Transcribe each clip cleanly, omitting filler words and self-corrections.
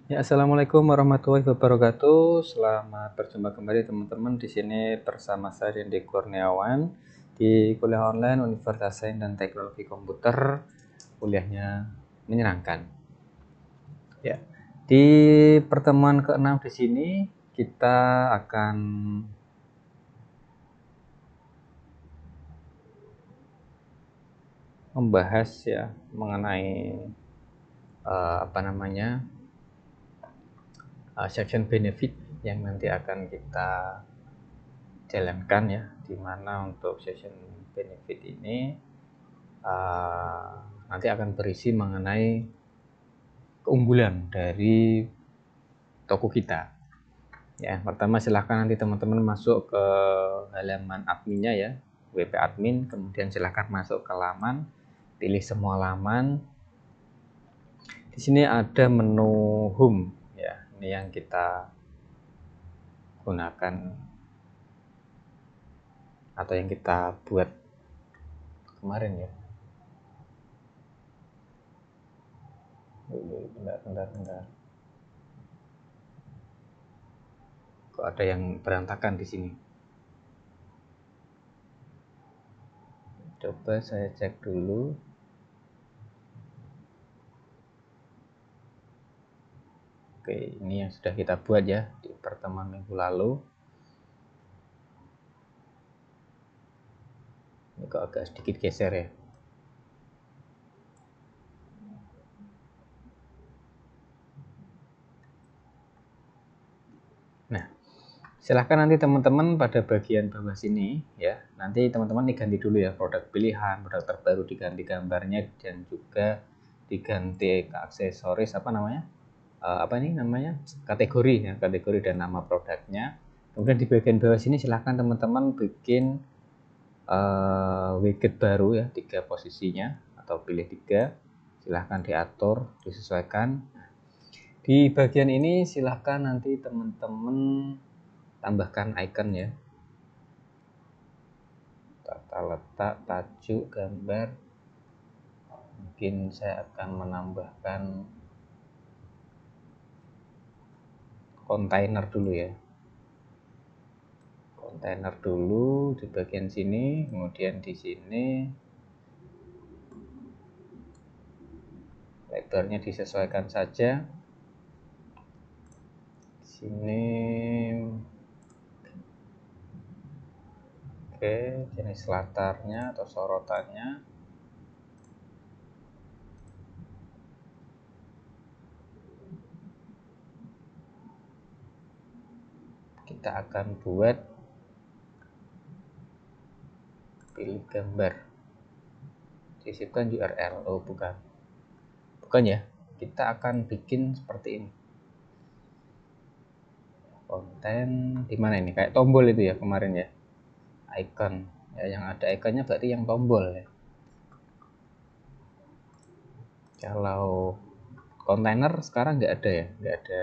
Ya, assalamualaikum warahmatullahi wabarakatuh. Selamat berjumpa kembali teman-teman. Di sini bersama saya Dendi Kurniawan di kuliah online Universitas Sains dan Teknologi Komputer. Kuliahnya menyenangkan. Ya, di pertemuan ke-6 di sini kita akan membahas ya mengenai section benefit yang nanti akan kita jalankan ya, dimana untuk section benefit ini nanti akan berisi mengenai keunggulan dari toko kita. Ya, pertama silahkan nanti teman-teman masuk ke halaman adminnya ya, WP admin, kemudian silahkan masuk ke laman, pilih semua laman. Di sini ada menu home ya, ini yang kita gunakan atau yang kita buat kemarin ya. Bentar. Kok ada yang berantakan di sini? Coba saya cek dulu. Oke, ini yang sudah kita buat ya di pertemuan minggu lalu. Ini kok agak sedikit geser ya. Nah, silahkan nanti teman-teman pada bagian bawah sini ya, nanti teman-teman diganti dulu ya, produk pilihan, produk terbaru diganti gambarnya dan juga diganti aksesoris kategori ya, kategori dan nama produknya. Kemudian di bagian bawah sini silahkan teman-teman bikin widget baru ya, 3 posisinya atau pilih 3, silahkan diatur, disesuaikan. Di bagian ini silahkan nanti teman-teman tambahkan icon ya, tata letak, tajuk, gambar. Mungkin saya akan menambahkan kontainer dulu ya, kontainer dulu di bagian sini, kemudian di sini lebarnya disesuaikan saja. Di sini oke, jenis latarnya atau sorotannya kita akan buat pilih gambar, disisipkan URL. Oh bukan ya, kita akan bikin seperti ini. Konten di mana ini, kayak tombol itu ya kemarin ya, icon ya, yang ada iconnya berarti yang tombol ya. Kalau kontainer sekarang nggak ada ya, nggak ada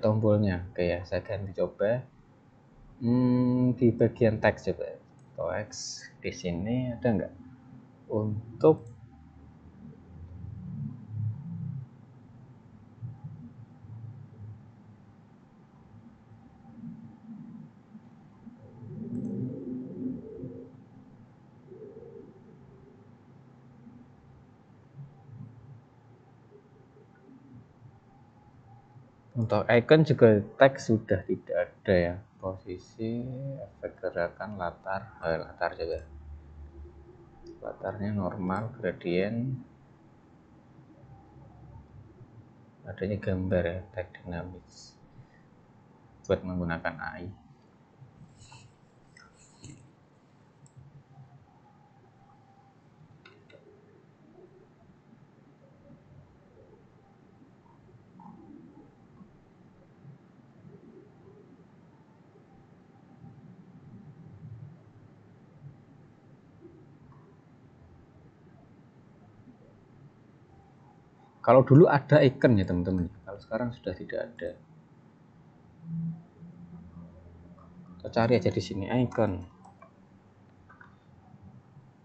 tombolnya. Oke ya, saya ganti coba. Di bagian teks coba, teks di sini ada nggak untuk icon juga teks sudah tidak ada ya. Posisi, efek gerakan, latar juga, latarnya normal, gradient, adanya gambar ya, tag dynamics buat menggunakan AI. Kalau dulu ada icon ya teman-teman, kalau sekarang sudah tidak ada. Kita cari aja di sini icon.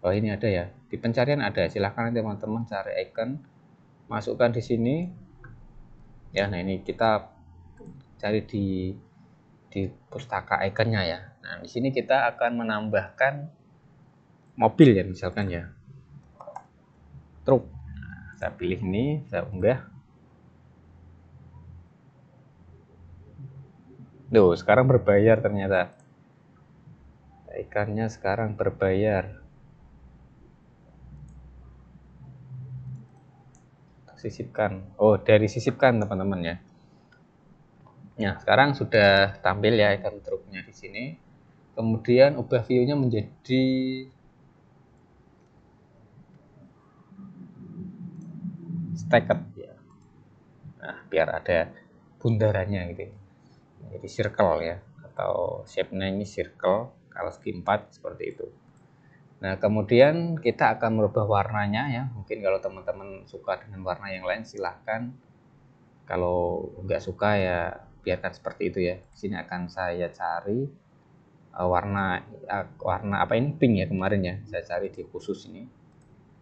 Oh ini ada ya, di pencarian ada, silahkan nanti teman-teman cari icon masukkan di sini ya. Nah, ini kita cari di pustaka ikonnya ya. Nah, di sini kita akan menambahkan mobil ya, misalkan ya, truk. Nah, saya pilih ini, saya unggah. Loh, sekarang berbayar ternyata. Ikannya sekarang berbayar. Sisipkan. Oh, dari sisipkan teman-teman ya. Nah, sekarang sudah tampil ya ikan truknya di sini. Kemudian ubah view-nya menjadi stacked ya. Nah, biar ada bundarannya gitu. Jadi circle ya, atau shape-nya ini circle. Kalau segi 4 seperti itu. Nah, kemudian kita akan merubah warnanya ya. Mungkin kalau teman-teman suka dengan warna yang lain silahkan. Kalau nggak suka ya biarkan seperti itu ya. Di sini akan saya cari warna apa ini, pink ya kemarin ya. Saya cari di khusus ini.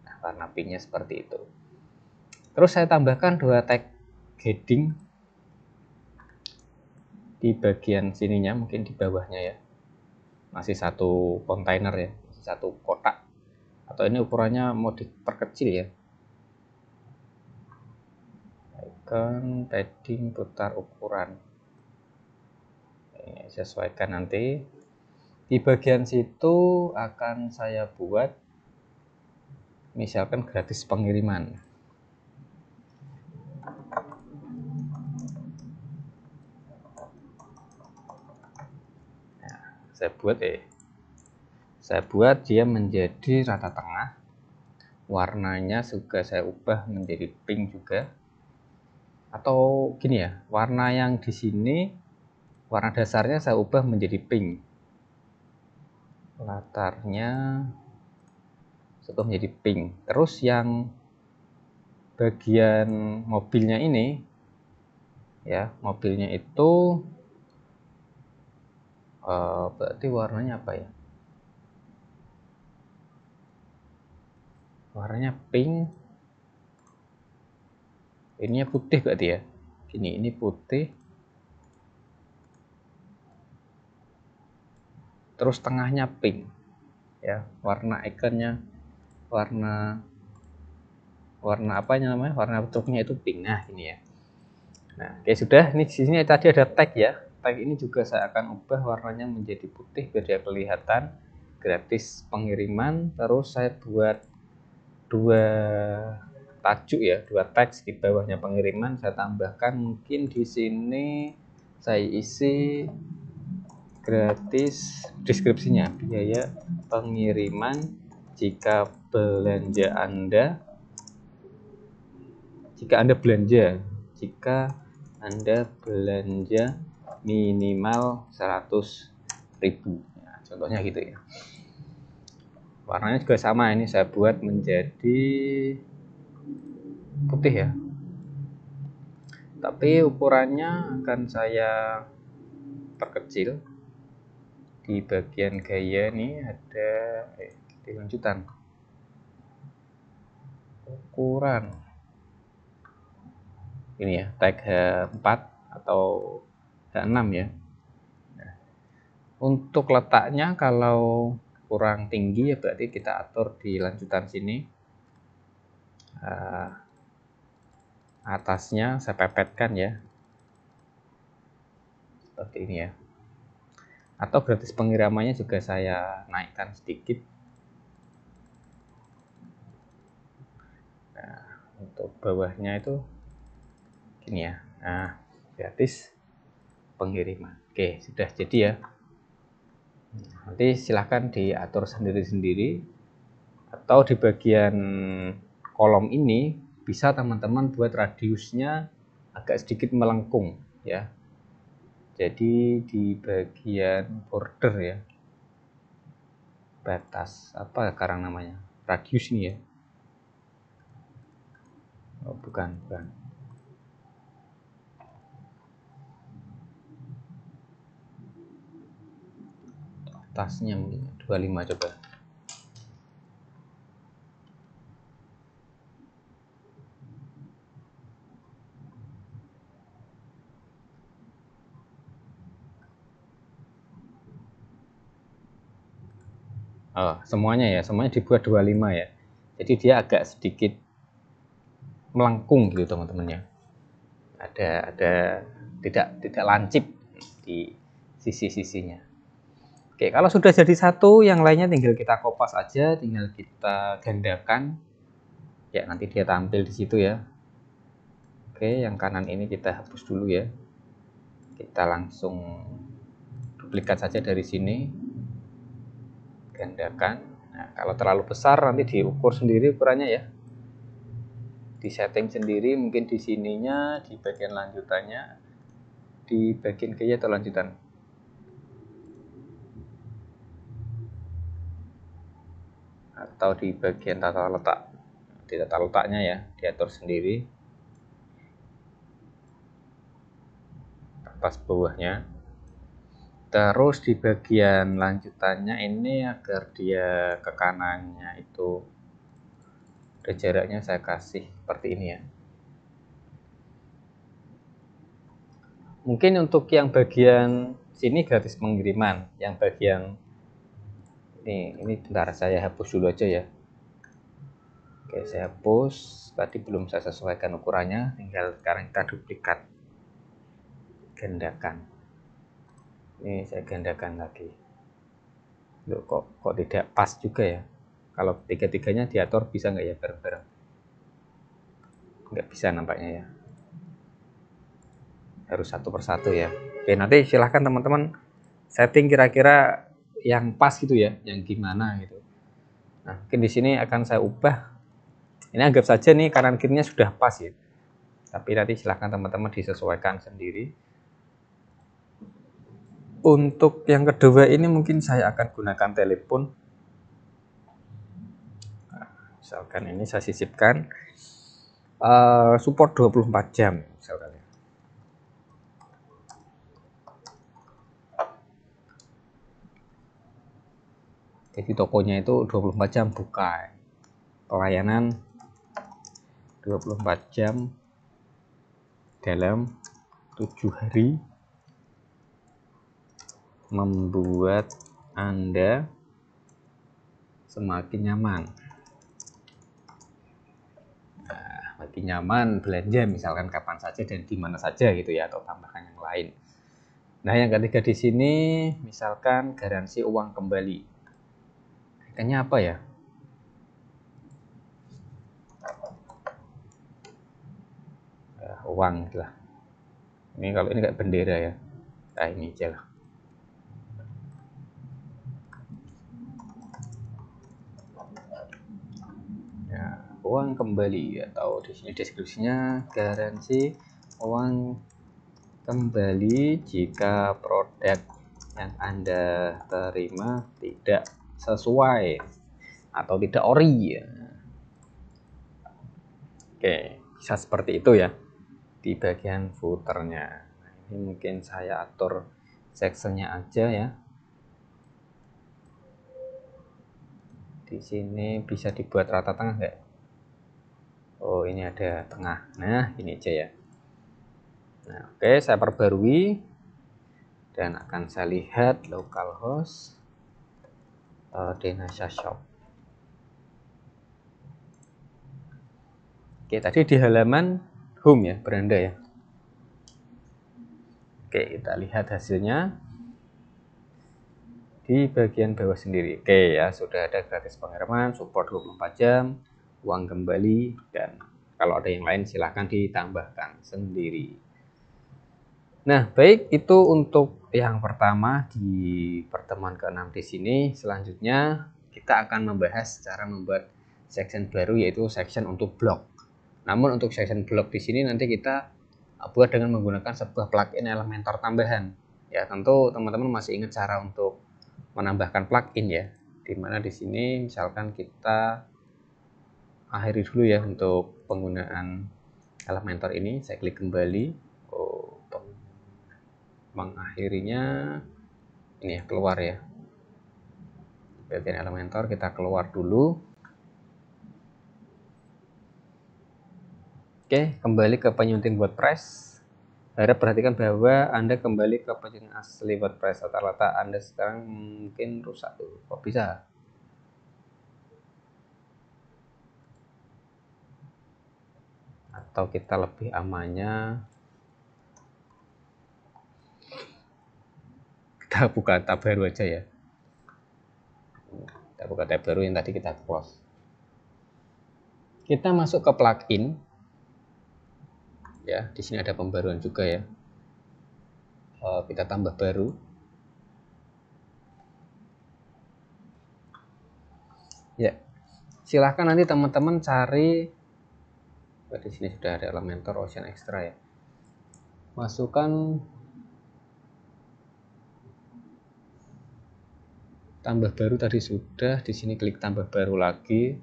Nah, warna pinknya seperti itu. Terus saya tambahkan 2 tag heading di bagian sininya, mungkin di bawahnya ya. Masih satu kontainer ya, masih satu kotak. Atau ini ukurannya mau diperkecil ya. Icon padding putar ukuran. Ini sesuaikan nanti. Di bagian situ akan saya buat misalkan gratis pengiriman. Nah, saya buat dia menjadi rata tengah. Warnanya juga saya ubah menjadi pink juga. Atau gini ya, warna yang di sini, warna dasarnya saya ubah menjadi pink. Latarnya saya ubah menjadi pink. Terus yang bagian mobilnya ini, ya, mobilnya itu berarti warnanya apa ya? Warnanya pink. Ininya putih berarti ya. Ini putih. Terus tengahnya pink. Ya, warna ikonnya warna apanya namanya? Warna truknya itu pink. Nah, ini ya. Nah, oke sudah. Ini di sini tadi ada tag ya. Tag ini juga saya akan ubah warnanya menjadi putih biar dia kelihatan gratis pengiriman. Terus saya buat 2 tajuk ya, 2 teks di bawahnya pengiriman. Saya tambahkan mungkin di sini saya isi gratis deskripsinya, biaya pengiriman jika Anda belanja minimal 100.000. Nah, contohnya gitu ya. Warnanya juga sama, ini saya buat menjadi putih ya. Tapi ukurannya akan saya perkecil. Di bagian gaya nih ada di lanjutan. Ukuran. Ini ya, tag H4 atau H6 ya. Nah, untuk letaknya kalau kurang tinggi ya berarti kita atur di lanjutan sini. Atasnya saya pepetkan ya. Seperti ini ya. Atau gratis pengirimannya juga saya naikkan sedikit. Nah, untuk bawahnya itu gini ya. Nah, gratis pengiriman. Oke, sudah jadi ya. Nanti silahkan diatur sendiri-sendiri. Atau di bagian kolom ini bisa teman-teman buat radiusnya agak sedikit melengkung ya. Jadi di bagian border ya, batas apa sekarang namanya, radius ini ya. Oh, bukan. Atasnya mungkin 25 coba. semuanya ya, semuanya dibuat 25 ya. Jadi dia agak sedikit melengkung gitu teman-teman ya. Ada tidak lancip di sisi-sisinya. Oke, kalau sudah jadi satu, yang lainnya tinggal kita kopas aja, tinggal kita gandakan. Ya, nanti dia tampil di situ ya. Oke, yang kanan ini kita hapus dulu ya. Kita langsung duplikat saja dari sini. Gandakan. Nah, kalau terlalu besar nanti diukur sendiri ukurannya ya. Di setting sendiri, mungkin di sininya, di bagian lanjutannya, di bagian kiri atau lanjutan. Atau di bagian tata letak. Di tata letaknya ya, diatur sendiri. Atas bawahnya. Terus di bagian lanjutannya ini agar dia ke kanannya itu ada jaraknya, saya kasih seperti ini ya. Mungkin untuk yang bagian sini gratis pengiriman, yang bagian ini bentar saya hapus dulu aja ya. Oke, saya hapus, tadi belum saya sesuaikan ukurannya, tinggal sekarang kita duplikat, gandakan. Ini saya gandakan lagi. Loh, kok tidak pas juga ya? Kalau tiga-tiganya diatur bisa nggak ya bareng-bareng? Nggak bisa nampaknya ya. Harus satu persatu ya. Oke, nanti silahkan teman-teman setting kira-kira yang pas gitu ya, yang gimana gitu. Nah, mungkin di sini akan saya ubah. Ini anggap saja nih kanan kirinya sudah pas ya. Tapi nanti silahkan teman-teman disesuaikan sendiri. Untuk yang kedua ini mungkin saya akan gunakan telepon. Nah, misalkan ini saya sisipkan support 24 jam misalkan. Jadi tokonya itu 24 jam buka. Pelayanan 24 jam dalam 7 hari, membuat Anda semakin nyaman. Nah, makin nyaman belanja misalkan kapan saja dan di mana saja gitu ya, atau tambahkan yang lain. Nah, yang ketiga di sini misalkan garansi uang kembali. Kayaknya apa ya? Uang lah. Ini kalau ini kayak bendera ya. Nah, ini aja lah. Ya, uang kembali atau di sini deskripsinya garansi uang kembali jika produk yang Anda terima tidak sesuai atau tidak ori ya. Oke, bisa seperti itu ya di bagian footernya. Nah, ini mungkin saya atur sectionnya aja ya. Di sini bisa dibuat rata tengah nggak? Oh, ini ada tengah. Nah, ini aja ya. Nah, oke, saya perbarui dan akan saya lihat localhost Denasya Shop. Oke, tadi di halaman home ya, beranda ya. Oke, kita lihat hasilnya di bagian bawah sendiri. Oke ya, sudah ada gratis pengiriman, support 24 jam, uang kembali, dan kalau ada yang lain silahkan ditambahkan sendiri. Nah, baik, itu untuk yang pertama di pertemuan ke-6 di sini. Selanjutnya kita akan membahas cara membuat section baru, yaitu section untuk blog. Namun untuk section blog di sini nanti kita buat dengan menggunakan sebuah plugin Elementor tambahan. Ya, tentu teman-teman masih ingat cara untuk menambahkan plugin ya. Dimana di sini misalkan kita akhiri dulu ya untuk penggunaan Elementor ini. Saya klik kembali untuk mengakhirinya. Ini ya, keluar ya. Bagian Elementor kita keluar dulu. Oke, kembali ke penyunting WordPress. Harap perhatikan bahwa Anda kembali ke penyunting asli WordPress. Rata-rata Anda sekarang mungkin rusak tuh. Kok bisa? atau kita lebih amannya kita buka tab baru aja ya. Kita buka tab baru yang tadi kita close. Kita masuk ke plugin. Ya, di sini ada pembaruan juga ya. Kita tambah baru. Ya, silahkan nanti teman-teman cari. Di sini sudah ada Elementor Ocean Extra ya. Masukkan tambah baru tadi sudah, di sini klik tambah baru lagi.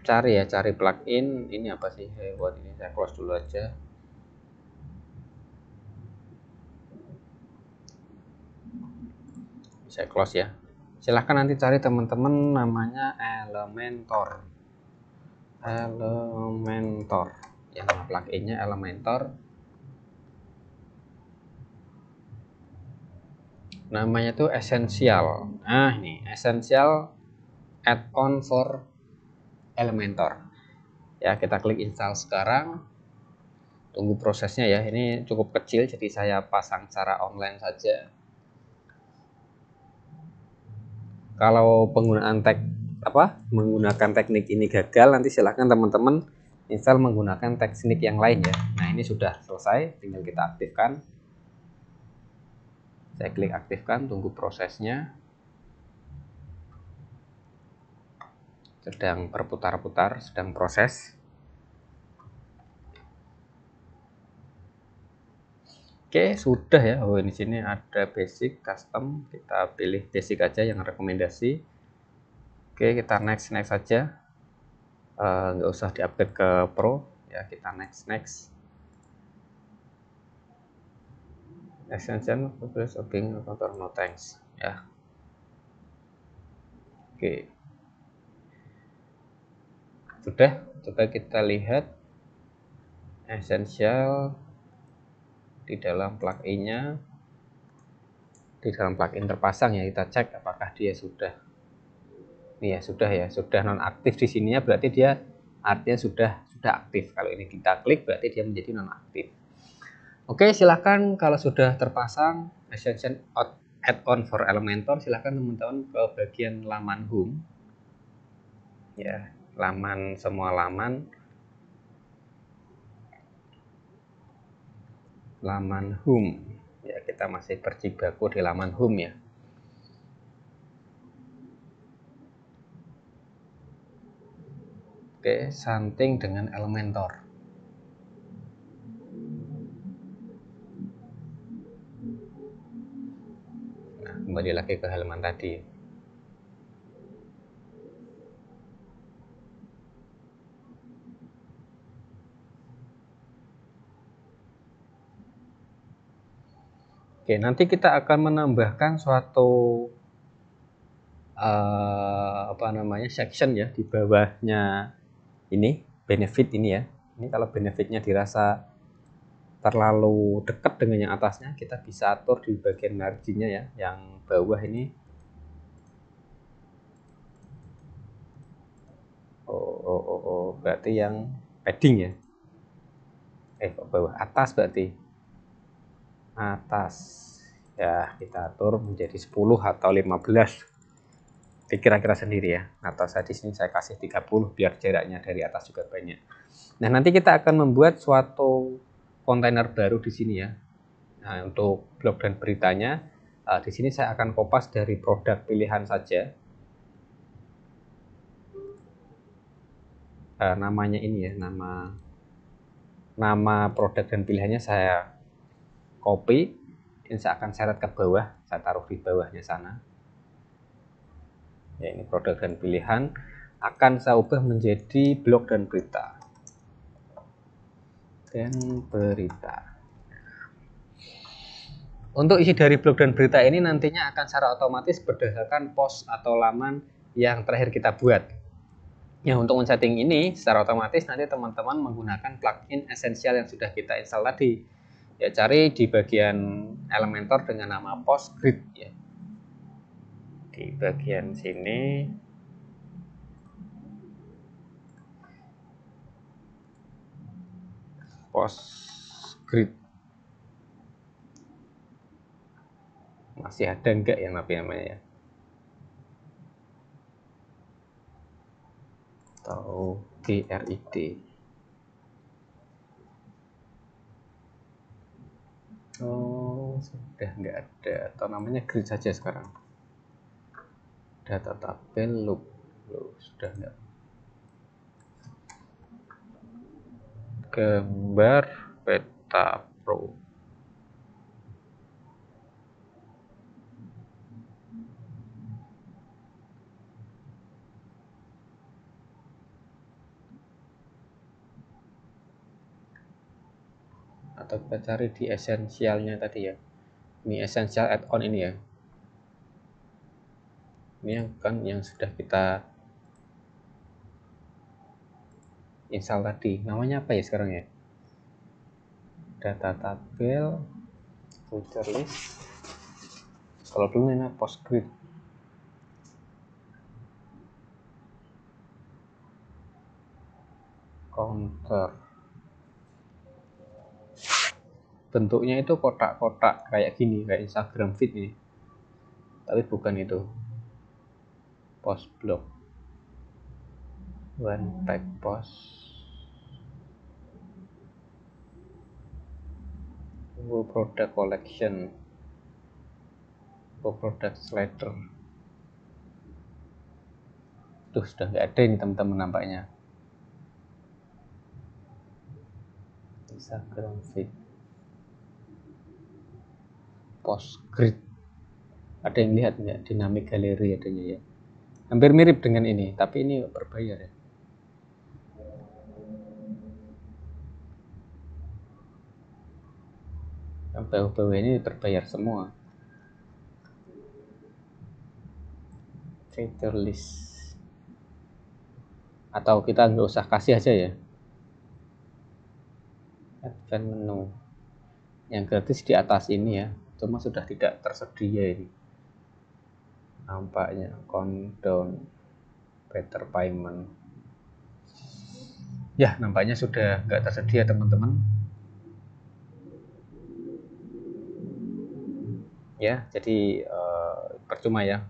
Cari ya, cari plugin. Ini apa sih? Buat ini saya close dulu aja. Saya close ya. Silahkan nanti cari teman-teman, namanya Elementor. Elementor. Ya, nama pluginnya Elementor. Namanya tuh Essential. Nah, ini Essential add-on for Elementor. Ya, kita klik install sekarang. Tunggu prosesnya ya. Ini cukup kecil, jadi saya pasang secara online saja. Kalau menggunakan teknik ini gagal, nanti silahkan teman-teman install menggunakan teknik yang lain ya. Nah, ini sudah selesai, tinggal kita aktifkan. Saya klik aktifkan, tunggu prosesnya. Sedang berputar-putar, sedang proses. Oke, sudah ya. Oh, di sini ada basic, custom. Kita pilih basic aja yang rekomendasi. Oke, kita next saja. Nggak usah di-upgrade ke Pro. Ya, kita next. Extension progress of being counter no thanks ya. Oke, sudah. Coba kita lihat essential di dalam pluginnya, di dalam plugin terpasang ya. Kita cek apakah dia sudah. Ini ya, sudah nonaktif di sininya, berarti dia artinya sudah aktif. Kalau ini kita klik berarti dia menjadi nonaktif. Oke, silahkan kalau sudah terpasang Essential add-on for Elementor, silahkan teman-teman ke bagian laman home ya, semua laman home ya. Kita masih berjibaku di laman home ya. Oke, something dengan Elementor. Nah, kembali lagi ke halaman tadi. Oke, nanti kita akan menambahkan suatu section ya di bawahnya ini, benefit ini ya. Ini kalau benefitnya dirasa terlalu dekat dengan yang atasnya, kita bisa atur di bagian marginnya ya, yang bawah ini. Berarti yang padding ya. Bawah, atas berarti. Atas. Ya, kita atur menjadi 10 atau 15. Kira-kira sendiri ya. Atau saya di sini saya kasih 30 biar jaraknya dari atas juga banyak. Nah, nanti kita akan membuat suatu kontainer baru di sini ya. Nah, untuk blog dan beritanya, di sini saya akan kopas dari produk pilihan saja. Namanya ini ya, nama produk dan pilihannya saya copy. Ini saya akan seret ke bawah, saya taruh di bawahnya sana. Ya, ini produk dan pilihan akan saya ubah menjadi blog dan berita. Untuk isi dari blog dan berita ini nantinya akan secara otomatis berdasarkan post atau laman yang terakhir kita buat. Ya, untuk men-setting ini secara otomatis nanti teman-teman menggunakan plugin Essential yang sudah kita install tadi. Ya, cari di bagian Elementor dengan nama post grid ya. di bagian sini PostGrid masih ada enggak yang namanya atau GRID. Oh, sudah enggak ada, atau namanya grid saja sekarang. Data tabel loop. Loh, sudah enggak. Gambar peta pro. Atau kita cari di esensialnya tadi ya. Ini essential add-on ini ya. Ini yang kan yang sudah kita install tadi. Namanya apa ya sekarang ya? Data tabel, feature list. Kalau dulu ini PostGrid. Counter. Bentuknya itu kotak-kotak kayak gini, kayak Instagram feed ini. Tapi bukan itu. Post block. One type post. Product collection. Product slider. Tuh sudah nggak ada ini teman-teman nampaknya. Instagram feed. PostGrid. Ada yang lihat nggak? Dynamic gallery adanya ya. Hampir mirip dengan ini, tapi ini berbayar ya. Yang bawah-bawah ini berbayar semua. Feature list. Atau kita nggak usah kasih aja ya. Advanced menu. Yang gratis di atas ini ya. Cuma sudah tidak tersedia ini. Nampaknya countdown, better payment. Ya, nampaknya sudah nggak tersedia teman-teman. Ya, jadi percuma ya.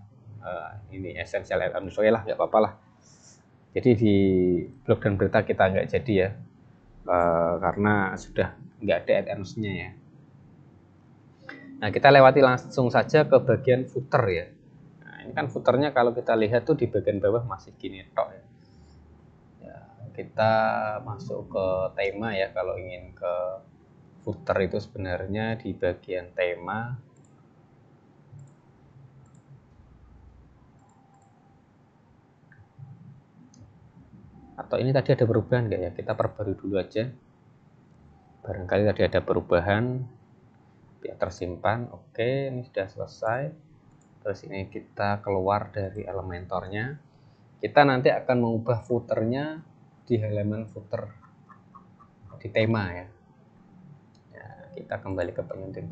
Ini essential add-on lah, nggak apa-apa lah. Jadi di blog dan berita kita nggak jadi ya, karena sudah nggak ada add-ons-nya ya. Nah, kita lewati langsung saja ke bagian footer ya. Nah, ini kan footernya kalau kita lihat tuh di bagian bawah masih gini tok ya. Kita masuk ke tema ya, kalau ingin ke footer itu sebenarnya di bagian tema. Atau ini tadi ada perubahan nggak ya? Kita perbarui dulu aja. Barangkali tadi ada perubahan. Biar tersimpan. Oke, ini sudah selesai. Terus ini kita keluar dari Elementornya. Kita nanti akan mengubah footernya di halaman footer di tema ya. Kita kembali ke pengintin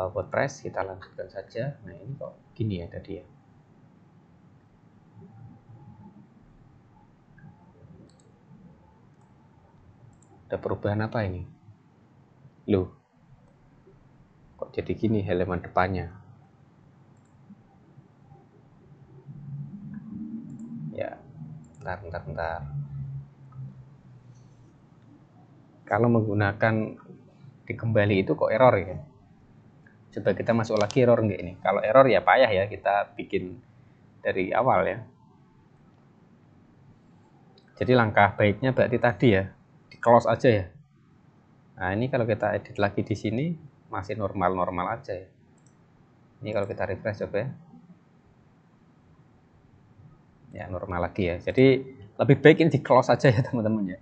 WordPress, kita lanjutkan saja. Nah, ini kok gini ya tadi ya. Ada perubahan apa ini? Loh, kok jadi gini halaman depannya? Ya, bentar. Kalau menggunakan dikembali itu kok error ya? Coba kita masuk lagi, error enggak ini? Kalau error ya payah ya, kita bikin dari awal ya. Jadi langkah baiknya berarti tadi ya, di close aja ya. Nah, ini kalau kita edit lagi di sini masih normal-normal aja ya. Ini kalau kita refresh coba ya. Ya, normal lagi ya. Jadi lebih baik ini di close aja ya teman-teman ya.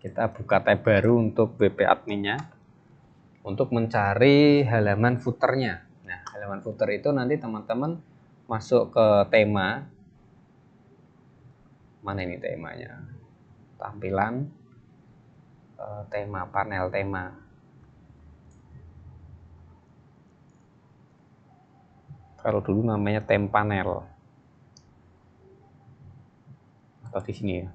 Kita buka tab baru untuk WP adminnya untuk mencari halaman footernya. Nah, halaman footer itu nanti teman-teman masuk ke tema. Mana ini temanya? Tampilan, tema, panel tema. Kalau dulu namanya theme panel atau di sini ya.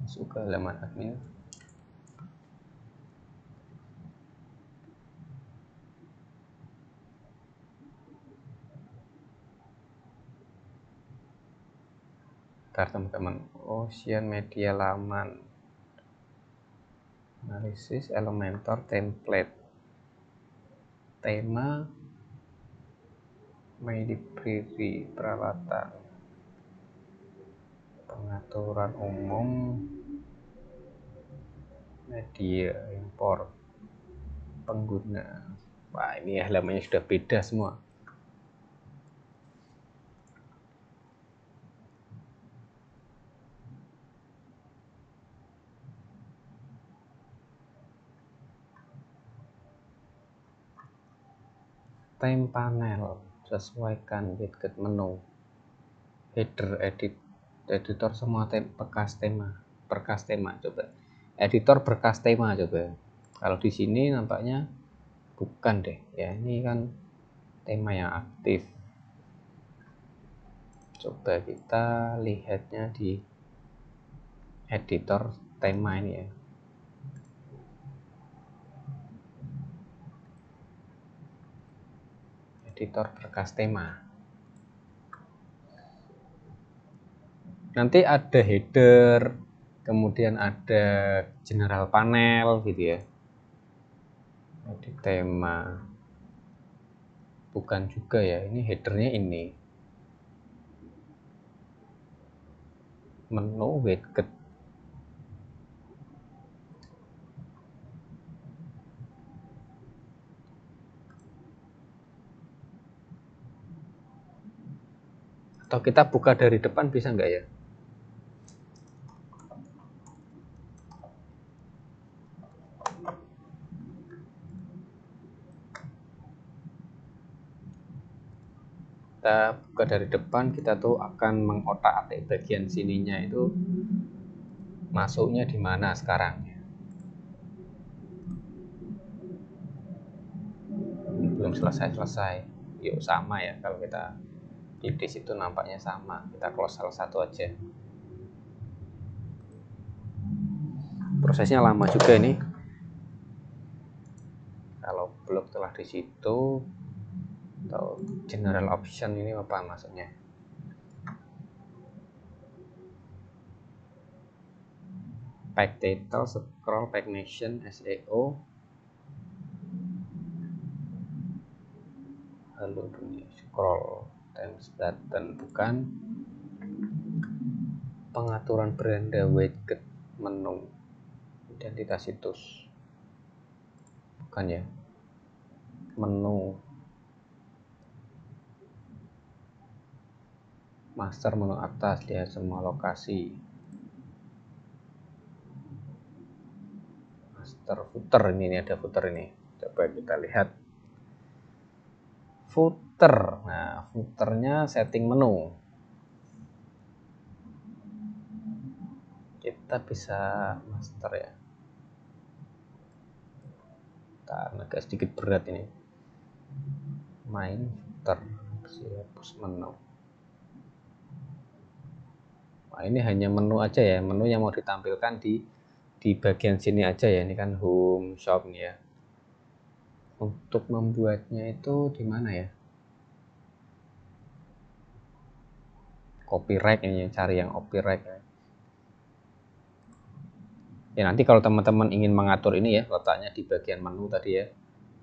Masuk ke halaman admin. Ntar teman-teman, Ocean Media laman analisis Elementor template tema My Library peralatan pengaturan umum media import pengguna. Wah, ini halamannya sudah beda semua. Theme panel, sesuaikan widget menu, header, editor semua berkas tema coba. Editor berkas tema coba. Kalau di sini nampaknya bukan deh ya, ini kan tema yang aktif. Coba kita lihatnya di editor tema ini ya. Editor berkas tema. Nanti ada header, kemudian ada general panel gitu ya. Edit tema. Bukan juga ya, ini headernya ini. Menu widget. Atau kita buka dari depan bisa nggak ya? Kita buka dari depan, kita tuh akan mengotak-atik bagian sininya itu masuknya di mana sekarang. Belum selesai. Yuk sama ya, kalau kita di situ nampaknya sama. Kita close salah satu aja. Prosesnya lama juga ini. Kalau blok telah di situ, atau general option ini apa maksudnya? Pack title, scroll, pack nation, SEO. Lalu dunia scroll, times button bukan. Pengaturan beranda, widget, menu, identitas situs bukan ya. Menu master, menu atas, lihat semua lokasi. Master, footer, ini ada footer ini. Coba kita lihat footer. Nah, footernya setting menu. Kita bisa master ya. Agak sedikit berat ini. Main footer, hapus menu. Nah, ini hanya menu aja ya, menu yang mau ditampilkan di bagian sini aja ya. Ini kan home shop nih ya. Untuk membuatnya itu di mana ya? Copyright ini, cari yang copyright ya. Ya nanti kalau teman-teman ingin mengatur ini ya, letaknya di bagian menu tadi ya.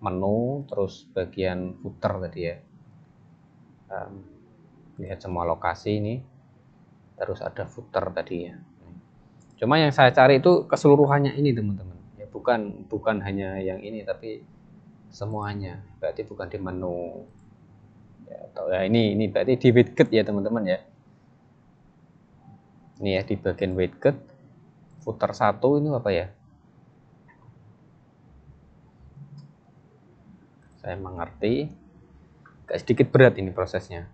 Menu terus bagian footer tadi ya. Lihat semua lokasi ini. Terus ada footer tadi ya. Cuma yang saya cari itu keseluruhannya ini teman-teman. Ya bukan hanya yang ini tapi semuanya. Berarti bukan di menu. Ya, atau ya ini berarti di widget ya teman-teman ya. Ini ya di bagian widget. Footer 1 ini apa ya? Saya mengerti. Agak sedikit berat ini prosesnya.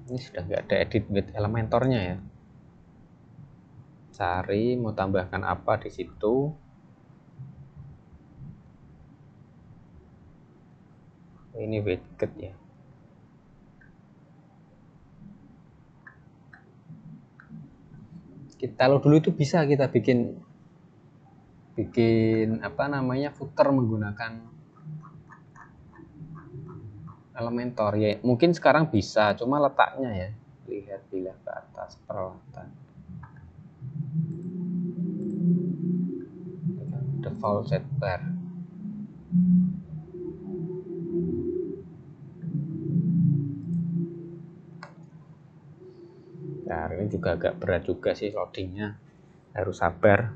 Ini ini sudah nggak ada edit with Elementornya ya. Cari mau tambahkan apa di situ. Ini widget ya. Kalau dulu itu bisa kita bikin apa namanya footer menggunakan Elementor ya. Mungkin sekarang bisa, cuma letaknya ya. Lihat bila ke atas peralatan. Default setbar. Nah, ini juga agak berat juga sih loadingnya, harus sabar.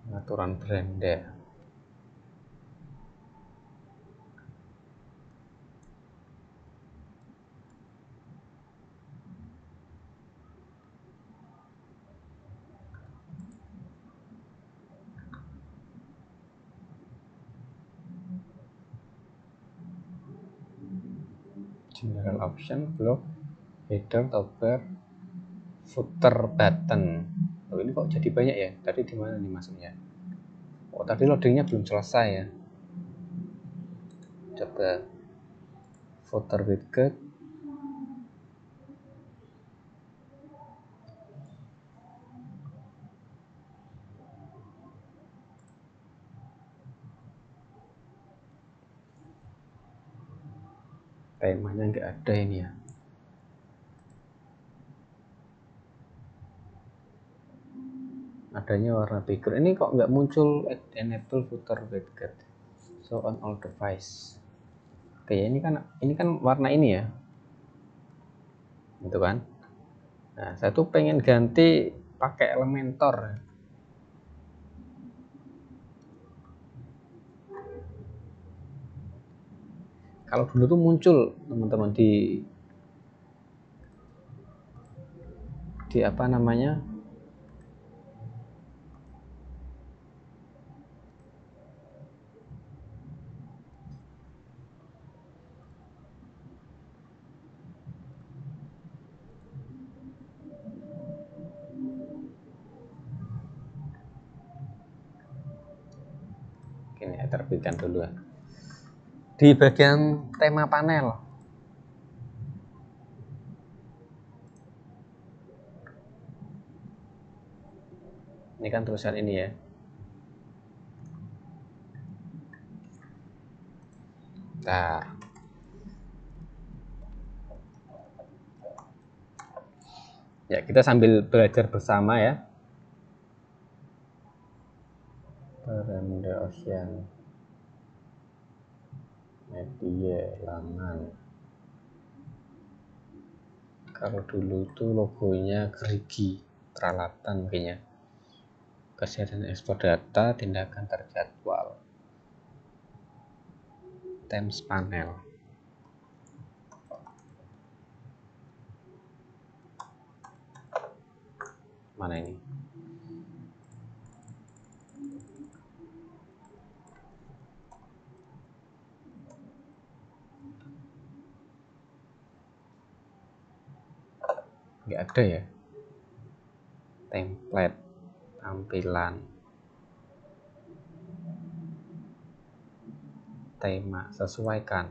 Pengaturan beranda. General option, block, header, toolbar, footer, button. Oh, ini kok jadi banyak ya? Tadi di mana nih masuknya? Oh, tadi loadingnya belum selesai ya. Coba footer widget. Temanya nggak ada ini ya. Adanya warna background. Ini kok nggak muncul enable footer widget. Show on all device. Oke, ini kan warna ini ya. Gitu kan. Nah, saya tuh pengen ganti pakai Elementor. Kalau dulu tuh muncul teman-teman di apa namanya? Ini terbitkan dulu ya. Di bagian tema panel. Ini kan tulisan ini ya. Nah, ya kita sambil belajar bersama ya. Beranda Ocean media laman. Kalau dulu tuh logonya gerigi peralatan kayaknya. Kesehatan ekspor data, tindakan terjadwal. Themes panel. Mana ini? Nggak ada ya. Template, tampilan, tema, sesuaikan.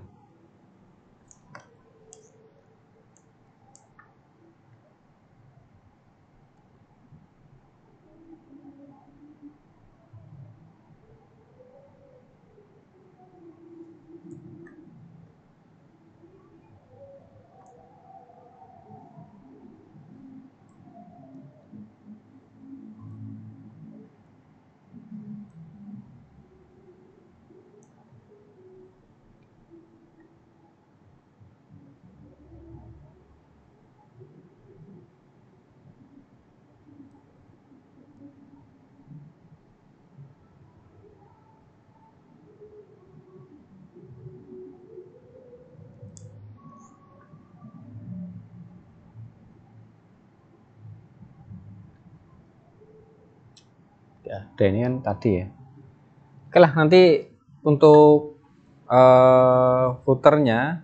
Ya, dan ini kan tadi ya. Oke lah, nanti untuk footernya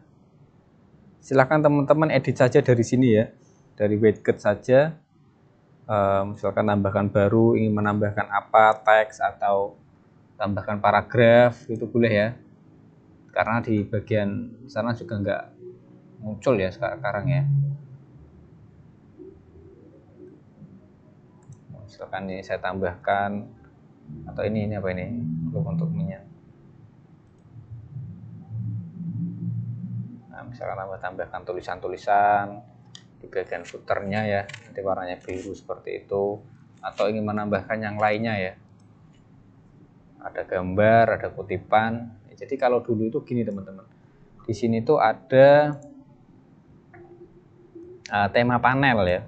silahkan teman-teman edit saja dari sini ya, dari widget saja. Misalkan tambahkan baru, ingin menambahkan apa, teks atau tambahkan paragraf, itu boleh ya, karena di bagian sana juga nggak muncul ya sekarang ya. Misalkan ini saya tambahkan, atau ini apa ini, untuk minyak. Nah, misalkan tambahkan tulisan-tulisan di bagian footernya ya, nanti warnanya biru seperti itu, atau ingin menambahkan yang lainnya ya, ada gambar, ada kutipan. Jadi kalau dulu itu gini teman-teman, di sini tuh ada tema panel ya,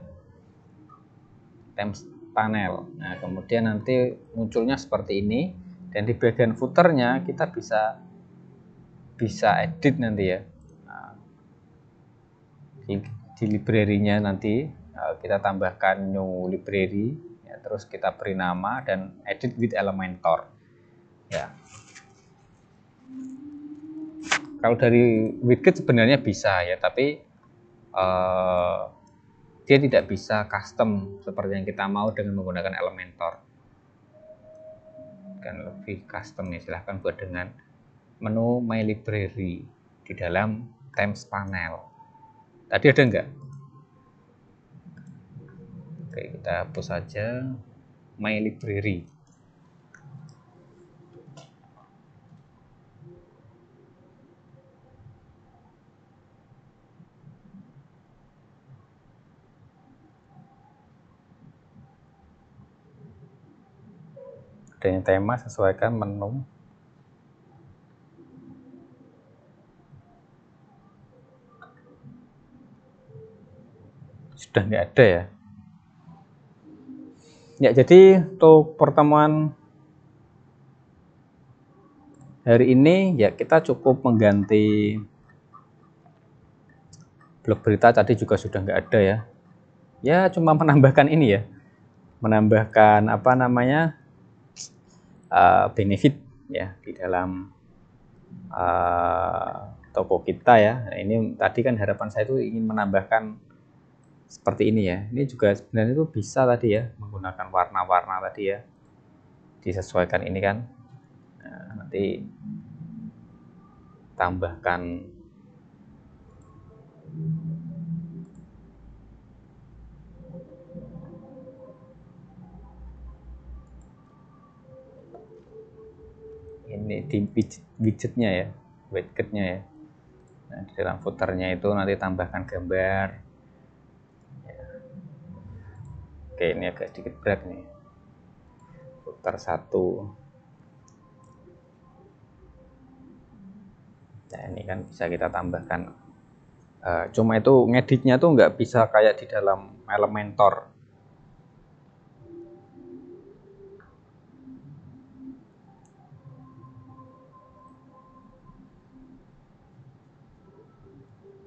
tema panel. Nah kemudian nanti munculnya seperti ini, dan di bagian footernya kita bisa edit nanti ya. Nah, di library-nya nanti kita tambahkan new library ya, terus kita beri nama dan edit with Elementor ya. Kalau dari widget sebenarnya bisa ya, tapi dia tidak bisa custom seperti yang kita mau dengan menggunakan Elementor. Kan lebih custom ya, silahkan buat dengan menu My Library di dalam Themes panel. Tadi ada enggak? Oke, kita hapus saja My Library. Adanya tema, sesuaikan menu. Sudah nggak ada ya. Ya, jadi untuk pertemuan hari ini ya kita cukup mengganti blog berita, tadi juga sudah nggak ada ya. Ya cuma menambahkan ini ya, menambahkan apa namanya benefit ya di dalam toko kita ya. Nah, ini tadi kan harapan saya itu ingin menambahkan seperti ini ya. Ini juga sebenarnya itu bisa tadi ya, menggunakan warna-warna tadi ya, disesuaikan ini kan. Nah, nanti tambahkan ini di widgetnya ya, widgetnya ya. Nah, di dalam footernya itu nanti tambahkan gambar ya. Oke, ini agak sedikit berat nih, footer 1. Nah ini kan bisa kita tambahkan, cuma itu ngeditnya tuh nggak bisa kayak di dalam Elementor.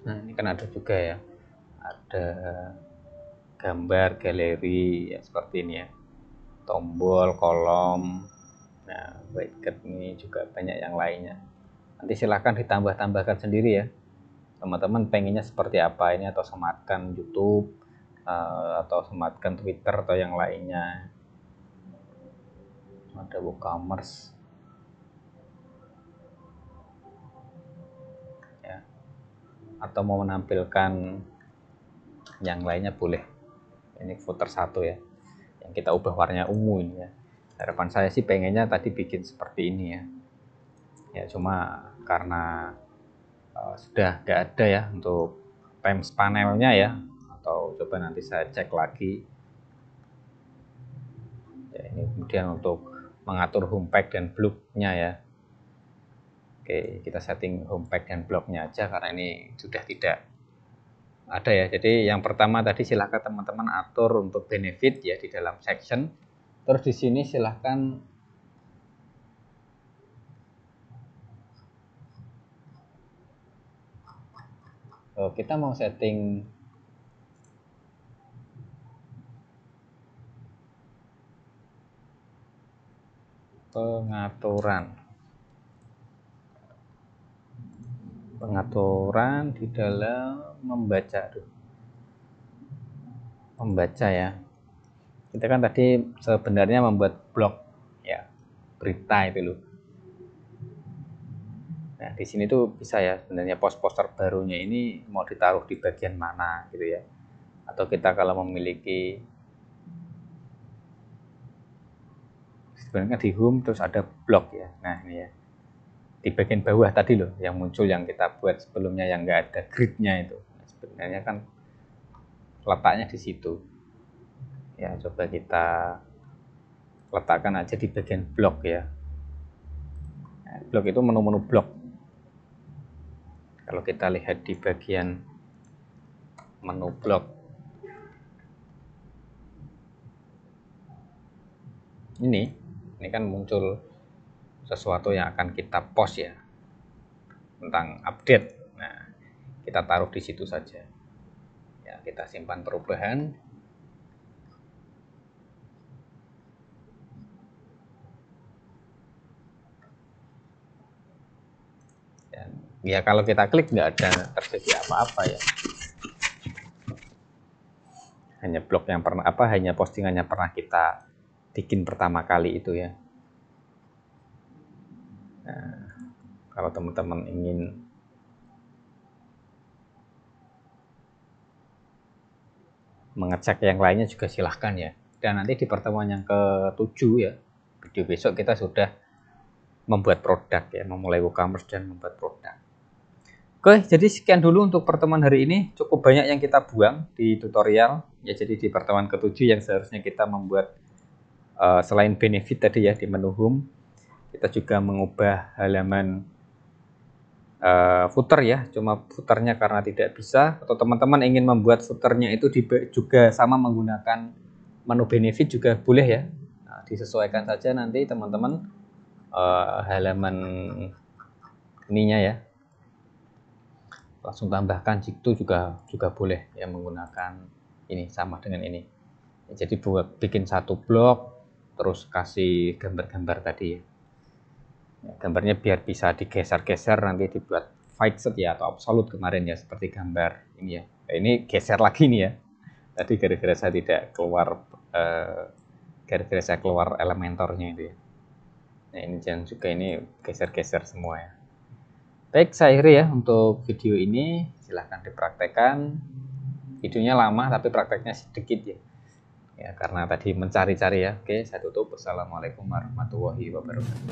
Nah ini kan ada juga ya, ada gambar galeri ya, seperti ini ya, tombol, kolom. Nah widget ini juga banyak yang lainnya, nanti silahkan ditambah-tambahkan sendiri ya teman-teman, pengennya seperti apa ini, atau sematkan YouTube atau sematkan Twitter atau yang lainnya. Ada WooCommerce ya, atau mau menampilkan yang lainnya boleh. Ini footer 1 ya, yang kita ubah warnanya ungu ini ya. Harapan saya sih pengennya tadi bikin seperti ini ya. Ya cuma karena sudah nggak ada ya untuk Themes panelnya ya, atau coba nanti saya cek lagi ya. Ini kemudian untuk mengatur home page dan blognya ya. Oke, kita setting home page dan blognya aja karena ini sudah tidak ada ya. Jadi yang pertama tadi silahkan teman-teman atur untuk benefit ya di dalam section. Terus di sini silahkan kita mau setting pengaturan di dalam membaca ya. Kita kan tadi sebenarnya membuat blog ya, berita itu loh. Nah, di sini tuh bisa ya sebenarnya poster barunya ini mau ditaruh di bagian mana gitu ya. Atau kita kalau memiliki sebenarnya di home terus ada blog ya. Nah, ini ya. Di bagian bawah tadi loh yang muncul yang kita buat sebelumnya yang enggak ada gridnya itu. Nah, sebenarnya kan letaknya di situ. Ya, coba kita letakkan aja di bagian blog ya. Nah, blog itu menu-menu blog. Kalau kita lihat di bagian menu blog ini kan muncul sesuatu yang akan kita post ya, tentang update. Nah, kita taruh di situ saja ya, kita simpan perubahan. Dan ya kalau kita klik nggak ada terjadi apa-apa ya, hanya blog yang pernah hanya postingannya pernah kita bikin pertama kali itu ya. Nah, kalau teman-teman ingin mengecek yang lainnya juga silahkan ya. Dan nanti di pertemuan yang ke-7 ya, video besok kita sudah membuat produk ya, memulai WooCommerce dan membuat produk. Oke, jadi sekian dulu untuk pertemuan hari ini. Cukup banyak yang kita buang di tutorial ya. Jadi di pertemuan ke-7 yang seharusnya kita membuat selain benefit tadi ya di menu home, kita juga mengubah halaman footer ya. Cuma footernya karena tidak bisa, atau teman-teman ingin membuat footernya itu juga sama menggunakan menu benefit juga boleh ya. Nah, disesuaikan saja nanti teman-teman halaman ininya ya, langsung tambahkan situ juga boleh ya, menggunakan ini sama dengan ini. Jadi buat bikin satu blog terus kasih gambar-gambar tadi ya. Gambarnya biar bisa digeser-geser, nanti dibuat fixed ya atau absolute kemarin ya, seperti gambar ini ya. Nah, ini geser lagi nih ya. Tadi gara-gara saya tidak keluar gara-gara saya keluar Elementornya itu ya. Nah, ini jangan juga ini geser-geser semua ya. Baik, saya akhiri ya untuk video ini. Silahkan dipraktekkan. Videonya lama tapi prakteknya sedikit ya. Ya, karena tadi mencari-cari ya. Oke, saya tutup. Wassalamualaikum warahmatullahi wabarakatuh.